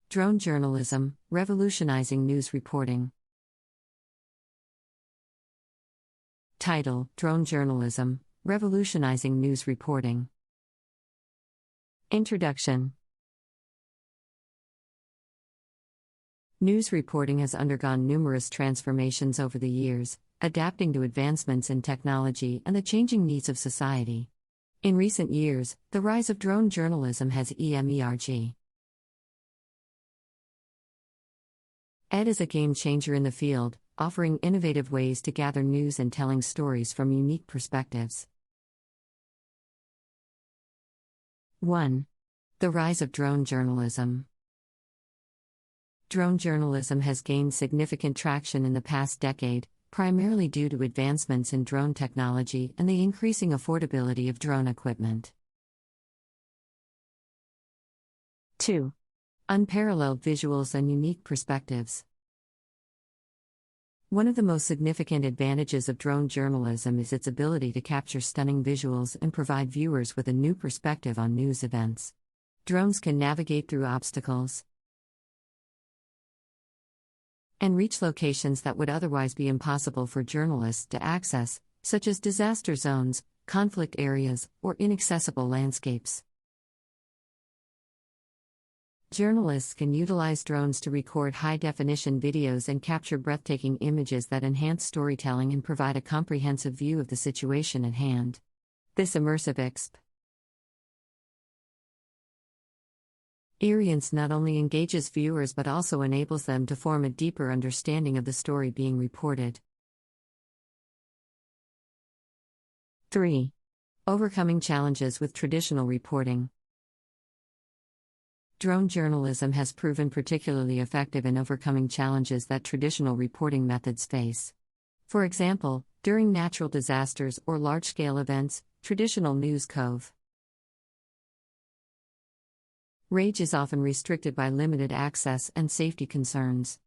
Drone Journalism, Revolutionizing News Reporting. Title: Drone Journalism, Revolutionizing News Reporting. Introduction. News reporting has undergone numerous transformations over the years, adapting to advancements in technology and the changing needs of society. In recent years, the rise of drone journalism has emerged as a game changer in the field, offering innovative ways to gather news and telling stories from unique perspectives. 1. The rise of drone journalism. Drone journalism has gained significant traction in the past decade, primarily due to advancements in drone technology and the increasing affordability of drone equipment. 2. Unparalleled visuals and unique perspectives. One of the most significant advantages of drone journalism is its ability to capture stunning visuals and provide viewers with a new perspective on news events. Drones can navigate through obstacles and reach locations that would otherwise be impossible for journalists to access, such as disaster zones, conflict areas, or inaccessible landscapes. Journalists can utilize drones to record high-definition videos and capture breathtaking images that enhance storytelling and provide a comprehensive view of the situation at hand. This immersive experience not only engages viewers but also enables them to form a deeper understanding of the story being reported. 3. Overcoming challenges with traditional reporting. Drone journalism has proven particularly effective in overcoming challenges that traditional reporting methods face. For example, during natural disasters or large-scale events, traditional news coverage is often restricted by limited access and safety concerns.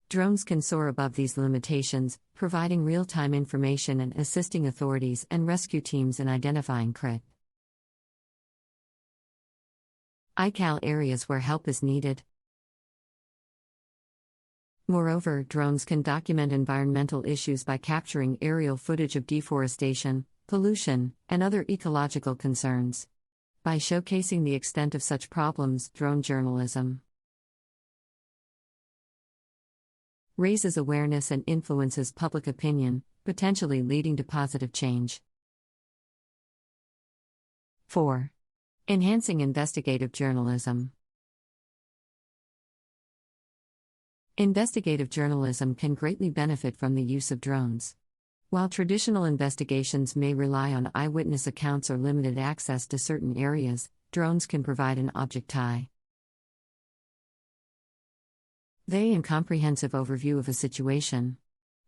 Drones can soar above these limitations, providing real-time information and assisting authorities and rescue teams in identifying critical areas where help is needed. Moreover, drones can document environmental issues by capturing aerial footage of deforestation, pollution, and other ecological concerns. By showcasing the extent of such problems, drone journalism raises awareness and influences public opinion, potentially leading to positive change. 4. Enhancing investigative journalism. Investigative journalism can greatly benefit from the use of drones. While traditional investigations may rely on eyewitness accounts or limited access to certain areas, drones can provide an objective and comprehensive overview of a situation.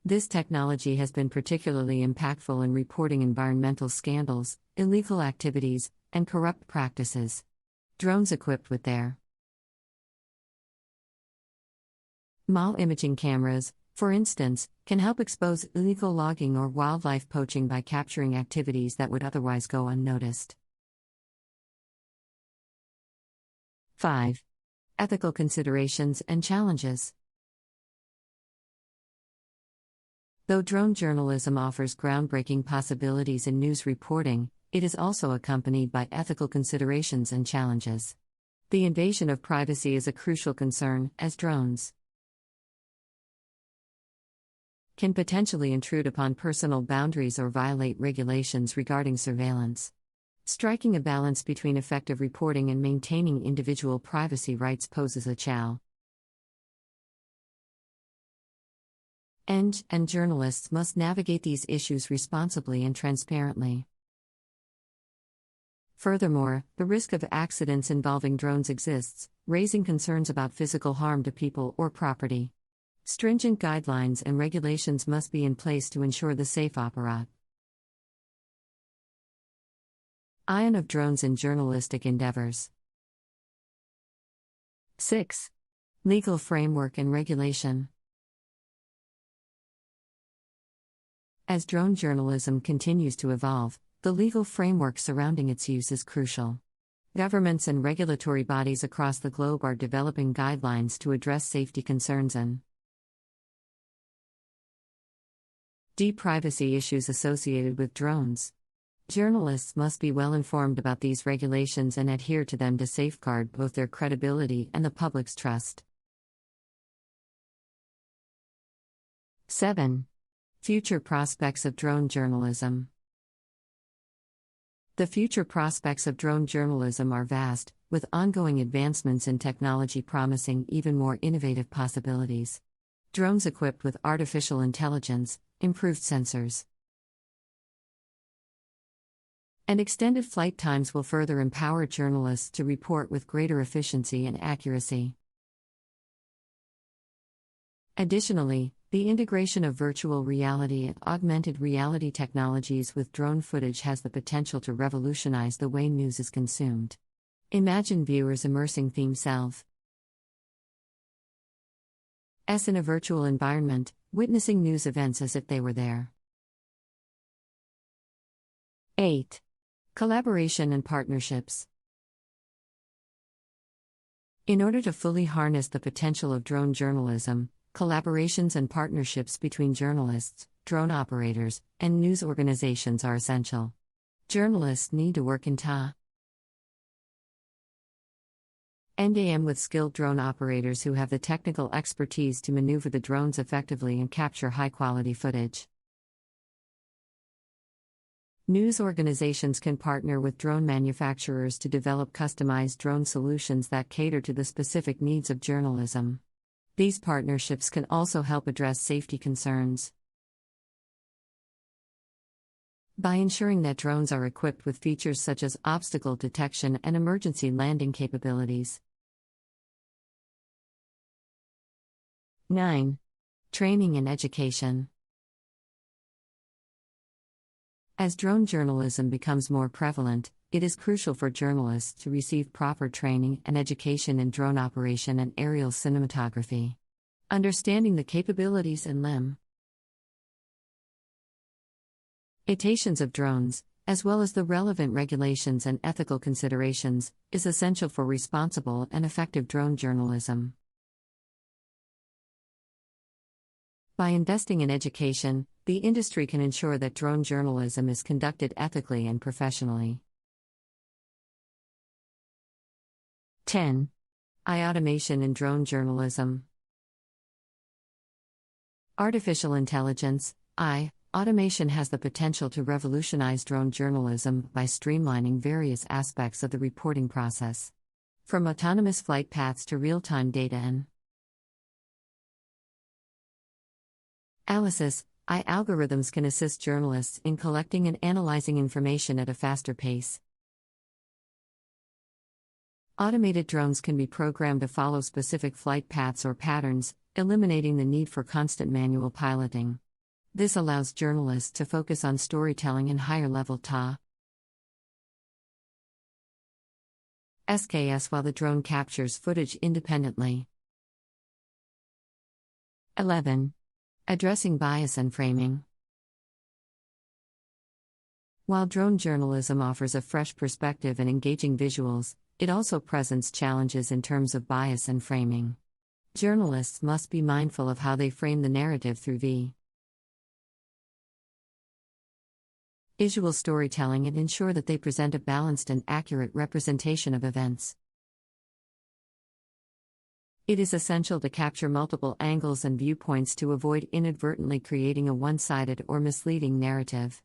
This technology has been particularly impactful in reporting environmental scandals, illegal activities, and corrupt practices. Drones equipped with their mall imaging cameras, for instance, can help expose illegal logging or wildlife poaching by capturing activities that would otherwise go unnoticed. 5. Ethical considerations and challenges. Though drone journalism offers groundbreaking possibilities in news reporting, it is also accompanied by ethical considerations and challenges. The invasion of privacy is a crucial concern, as drones can potentially intrude upon personal boundaries or violate regulations regarding surveillance. Striking a balance between effective reporting and maintaining individual privacy rights poses a challenge, and journalists must navigate these issues responsibly and transparently. Furthermore, the risk of accidents involving drones exists, raising concerns about physical harm to people or property. Stringent guidelines and regulations must be in place to ensure the safe operation of drones in journalistic endeavors. 6. Legal framework and regulation. As drone journalism continues to evolve, the legal framework surrounding its use is crucial. Governments and regulatory bodies across the globe are developing guidelines to address safety concerns and deep privacy issues associated with drones. Journalists must be well informed about these regulations and adhere to them to safeguard both their credibility and the public's trust. 7. Future prospects of drone journalism. The future prospects of drone journalism are vast, with ongoing advancements in technology promising even more innovative possibilities. Drones equipped with artificial intelligence, improved sensors, and extended flight times will further empower journalists to report with greater efficiency and accuracy. Additionally, the integration of virtual reality and augmented reality technologies with drone footage has the potential to revolutionize the way news is consumed. Imagine viewers immersing themselves in a virtual environment, witnessing news events as if they were there. 8. Collaboration and partnerships. In order to fully harness the potential of drone journalism, collaborations and partnerships between journalists, drone operators, and news organizations are essential. Journalists need to work in tandem with skilled drone operators who have the technical expertise to maneuver the drones effectively and capture high-quality footage. News organizations can partner with drone manufacturers to develop customized drone solutions that cater to the specific needs of journalism. These partnerships can also help address safety concerns by ensuring that drones are equipped with features such as obstacle detection and emergency landing capabilities. 9. Training and education. As drone journalism becomes more prevalent, it is crucial for journalists to receive proper training and education in drone operation and aerial cinematography. Understanding the capabilities and limitations of drones, as well as the relevant regulations and ethical considerations, is essential for responsible and effective drone journalism. By investing in education, the industry can ensure that drone journalism is conducted ethically and professionally. 10. Automation in drone journalism. Artificial intelligence, AI, automation has the potential to revolutionize drone journalism by streamlining various aspects of the reporting process. From autonomous flight paths to real-time data and analysis, AI algorithms can assist journalists in collecting and analyzing information at a faster pace. Automated drones can be programmed to follow specific flight paths or patterns, eliminating the need for constant manual piloting. This allows journalists to focus on storytelling and higher-level tasks while the drone captures footage independently. 11. Addressing bias and framing. While drone journalism offers a fresh perspective and engaging visuals, it also presents challenges in terms of bias and framing. Journalists must be mindful of how they frame the narrative through visual storytelling and ensure that they present a balanced and accurate representation of events. It is essential to capture multiple angles and viewpoints to avoid inadvertently creating a one-sided or misleading narrative.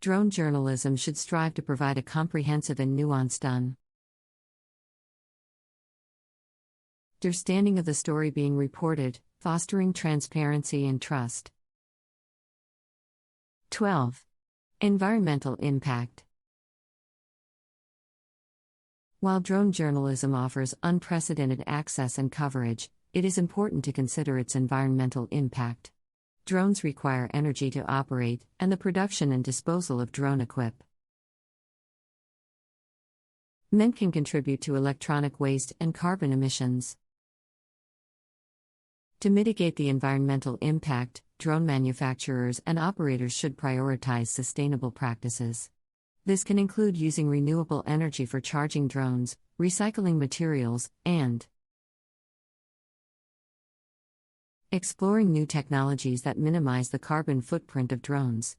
Drone journalism should strive to provide a comprehensive and nuanced understanding of the story being reported, fostering transparency and trust. 12. Environmental impact. While drone journalism offers unprecedented access and coverage, it is important to consider its environmental impact. Drones require energy to operate, and the production and disposal of drone equipment can contribute to electronic waste and carbon emissions. To mitigate the environmental impact, drone manufacturers and operators should prioritize sustainable practices. This can include using renewable energy for charging drones, recycling materials, and exploring new technologies that minimize the carbon footprint of drones.